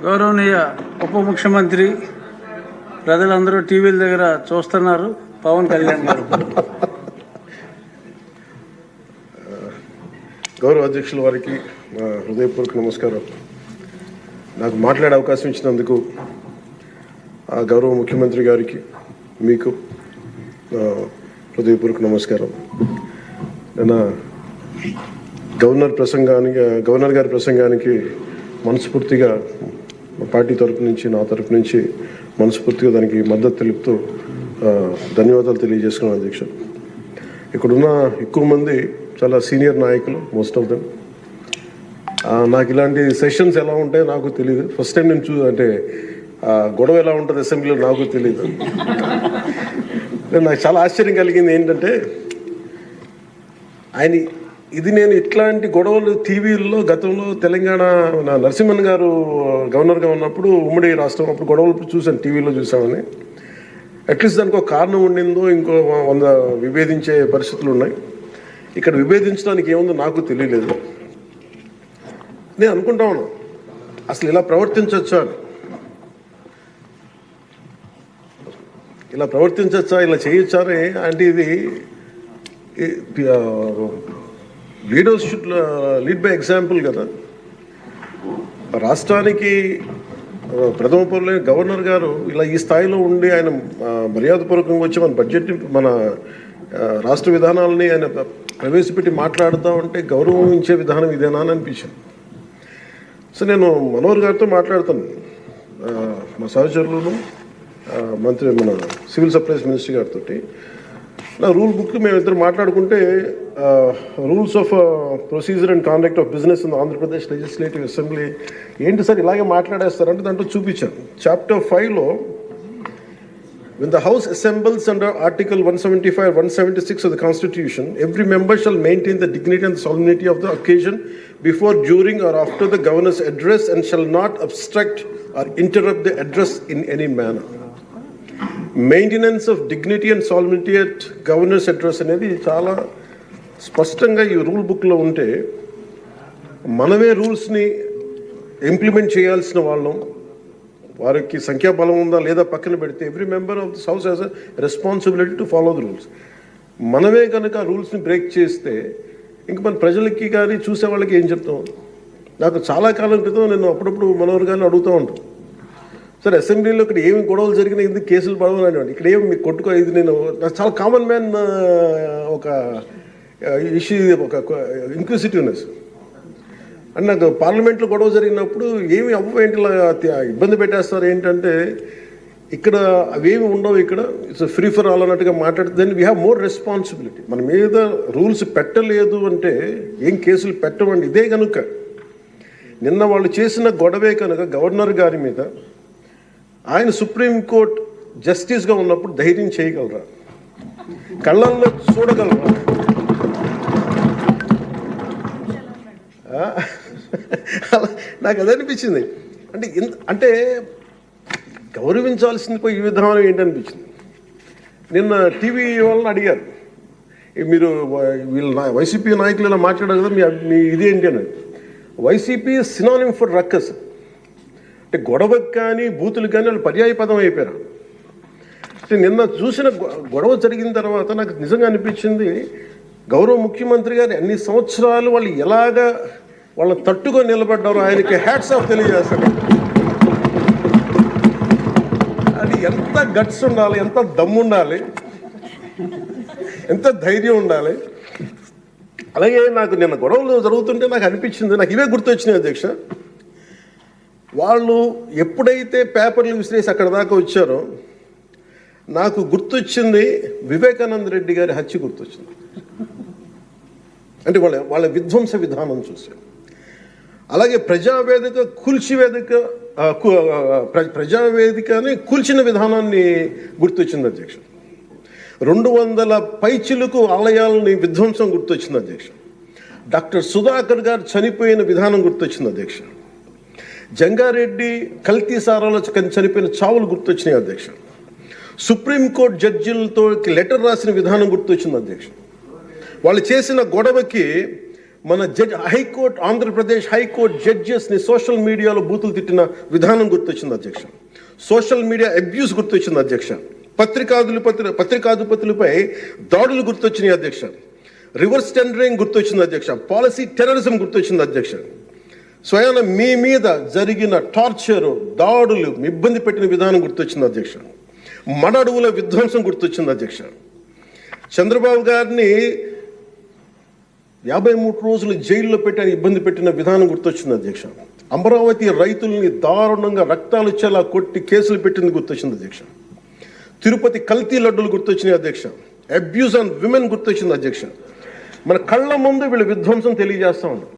గౌరవనీయ ఉప ముఖ్యమంత్రి ప్రజలందరూ టీవీల దగ్గర చూస్తున్నారు. పవన్ కళ్యాణ్ గారు. గౌరవ అధ్యక్షుల వారికి హృదయపూర్వక నమస్కారం. నాకు మాట్లాడే అవకాశం ఇచ్చినందుకు గౌరవ ముఖ్యమంత్రి గారికి మీకు హృదయపూర్వక నమస్కారం. నిన్న గవర్నర్ గారి ప్రసంగానికి మనస్ఫూర్తిగా పార్టీ తరపు నుంచి, నా తరపు నుంచి మనస్ఫూర్తిగా దానికి మద్దతు తెలుపుతూ ధన్యవాదాలు తెలియజేసుకున్నాను అధ్యక్ష. ఇక్కడున్న ఎక్కువ మంది చాలా సీనియర్ నాయకులు, మోస్ట్ ఆఫ్ దెమ్. నాకు ఇలాంటి సెషన్స్ ఎలా ఉంటాయో నాకు తెలియదు. ఫస్ట్ టైం నేను అంటే గొడవ ఎలా ఉంటుంది అసెంబ్లీలో నాకు తెలియదు. నాకు చాలా ఆశ్చర్యం కలిగింది ఏంటంటే నేను ఇట్లాంటి గొడవలు టీవీల్లో గతంలో తెలంగాణ నరసింహన్ గారు గవర్నర్గా ఉన్నప్పుడు, ఉమ్మడి రాష్ట్రం అప్పుడు గొడవలు చూశాను, టీవీలో చూసామని. అట్లీస్ట్ దానికి ఒక కారణం ఉండిందో, ఇంకో 100 విభేదించే పరిస్థితులు ఉన్నాయి. ఇక్కడ విభేదించడానికి ఏముందో నాకు తెలియలేదు. నేను అనుకుంటా ఉన్నా అసలు ఇలా ప్రవర్తించవచ్చా, ఇలా చేయొచ్చా అంటే ఇది leaders should lead by example కదా. రాష్ట్రానికి ప్రథమ పౌరులైన గవర్నర్ గారు ఇలా ఈ స్థాయిలో ఉండి ఆయన మర్యాదపూర్వకంగా వచ్చి మన బడ్జెట్, మన రాష్ట్ర విధానాలని ఆయన ప్రవేశపెట్టి మాట్లాడుతూ ఉంటే గౌరవించే విధానం ఇదేనా అని అనిపించింది. సో నేను మనోహర్ గారితో మాట్లాడుతాను, మా సహచరులను, మన సివిల్ సప్లైస్ మినిస్టర్ గారితో. నా రూల్ బుక్ మేమిద్దరు మాట్లాడుకుంటే rules of procedure and conduct of business in Andhra Pradesh legislative assembly ఏంటి సార్ ఇలాగే మాట్లాడేస్తారంటే దాంట్లో చూపించాను. చాప్టర్ 5లో when the House assembles under Article 175 176 of the Constitution, every member shall maintain the dignity and the solemnity of the occasion before, during or after the governor's address and shall not obstruct or interrupt the address in any manner. Maintenance of dignity and salinity at governors address అనేది చాలా స్పష్టంగా ఈ rule బుక్లో ఉంటే మనమే రూల్స్ని implement చేయాల్సిన వాళ్ళం. వారికి సంఖ్యాబలం ఉందా లేదా పక్కన పెడితే every member of this house has a responsibility to follow the rules. మనమే కనుక ఆ రూల్స్ని బ్రేక్ చేస్తే ఇంక మన ప్రజలకి కానీ చూసే వాళ్ళకి ఏం చెప్తాం. నాకు చాలా కాలం క్రితం నేను అప్పుడప్పుడు మనోహర్ గారిని అడుగుతూ ఉంటాను, సార్ అసెంబ్లీలో ఇక్కడ ఏమి గొడవలు జరిగినా ఎందుకు కేసులు పడవని, ఇక్కడ ఏమి మీకు కొట్టుకో, ఇది నేను నాకు చాలా కామన్ మ్యాన్ ఒక ఇష్యూ, ఒక ఇంక్విజిటివ్నెస్. అండ్ నాకు పార్లమెంట్లో గొడవ జరిగినప్పుడు ఏమి అవ్వేంటి ఇలా ఇబ్బంది పెట్టేస్తారు ఏంటంటే, ఇక్కడ అవేమి ఉండవు, ఇక్కడ ఇట్స్ ఫ్రీ ఫర్ ఆల్ అన్నట్టుగా మాట్లాడితే వీ హ్యావ్ మోర్ రెస్పాన్సిబిలిటీ. మన మీద రూల్స్ పెట్టలేదు అంటే ఏం కేసులు పెట్టమండి. ఇదే కనుక నిన్న వాళ్ళు చేసిన గొడవే కనుక గవర్నర్ గారి మీద ఆయన సుప్రీంకోర్టు జస్టిస్గా ఉన్నప్పుడు ధైర్యం చేయగలరా, కళ్ళల్లో చూడగలరా? నాకు అది అనిపించింది. అంటే గౌరవించాల్సింది పోయి ఈ విధానం ఏంటనిపించింది. నిన్న టీవీ వాళ్ళని అడిగారు, మీరు వీళ్ళ వైసీపీ నాయకులు ఇలా మాట్లాడారు కదా, మీ ఇదేంటి అని. YCP synonym for ruckus. అంటే గొడవకు కానీ బూతులు కానీ వాళ్ళు పర్యాయ పదం అయిపోయారు. అంటే నిన్న చూసిన గొడవ జరిగిన తర్వాత నాకు నిజంగా అనిపించింది, గౌరవ ముఖ్యమంత్రి గారు అన్ని సంవత్సరాలు వాళ్ళు ఎలాగా వాళ్ళని తట్టుగా నిలబడ్డారో ఆయనకి హ్యాట్స్ ఆఫ్ తెలియజేస్తాడు. అది ఎంత గట్స్ ఉండాలి, ఎంత దమ్ము ఉండాలి, ఎంత ధైర్యం ఉండాలి. అలాగే నాకు నిన్న గొడవలు జరుగుతుంటే నాకు అనిపించింది, నాకు ఇవే గుర్తొచ్చినాయి అధ్యక్ష. వాళ్ళు ఎప్పుడైతే పేపర్లు విసిరేసి అక్కడ దాకా వచ్చారో నాకు గుర్తొచ్చింది వివేకానంద రెడ్డి గారి హత్య గుర్తొచ్చింది. అంటే వాళ్ళ విధ్వంస విధానం చూసి. అలాగే ప్రజావేదికని కూల్చిన విధానాన్ని గుర్తొచ్చింది అధ్యక్ష. 200 పైచిలకు ఆలయాలని విధ్వంసం గుర్తొచ్చింది అధ్యక్ష. డాక్టర్ సుధాకర్ గారు చనిపోయిన విధానం గుర్తొచ్చింది అధ్యక్ష. జంగారెడ్డి కల్తీ సారాలో చనిపోయిన చావులు గుర్తొచ్చినాయి అధ్యక్ష. సుప్రీంకోర్టు జడ్జిలతో లెటర్ రాసిన విధానం గుర్తొచ్చింది అధ్యక్ష. వాళ్ళు చేసిన గొడవకి మన హైకోర్టు, ఆంధ్రప్రదేశ్ హైకోర్టు జడ్జెస్ని సోషల్ మీడియాలో బూతులు తిట్టిన విధానం గుర్తొచ్చింది అధ్యక్ష. సోషల్ మీడియా అబ్యూస్ గుర్తొచ్చింది అధ్యక్ష. పత్రికాధిపతులపై దాడులు గుర్తొచ్చినాయి అధ్యక్ష. రివర్స్ టెండరింగ్ గుర్తొచ్చింది అధ్యక్ష. పాలసీ టెర్రరిజం గుర్తొచ్చింది అధ్యక్ష. స్వయాన మీ మీద జరిగిన టార్చరు, దాడులు, ఇబ్బంది పెట్టిన విధానం గుర్తొచ్చింది అధ్యక్ష. మడడువుల విధ్వంసం గుర్తొచ్చింది అధ్యక్ష. చంద్రబాబు గారిని 53 రోజులు జైల్లో పెట్టి ఇబ్బంది పెట్టిన విధానం గుర్తొచ్చింది అధ్యక్ష. అమరావతి రైతుల్ని దారుణంగా రక్తాలు చెలా కొట్టి కేసులు పెట్టింది గుర్తొచ్చింది అధ్యక్ష. తిరుపతి కల్తీ లడ్డులు గుర్తొచ్చినాయి అధ్యక్ష. అబ్యూస్ ఆన్ విమెన్ గుర్తొచ్చింది అధ్యక్ష. మన కళ్ళ ముందు వీళ్ళ విధ్వంసం తెలియజేస్తా ఉన్నారు.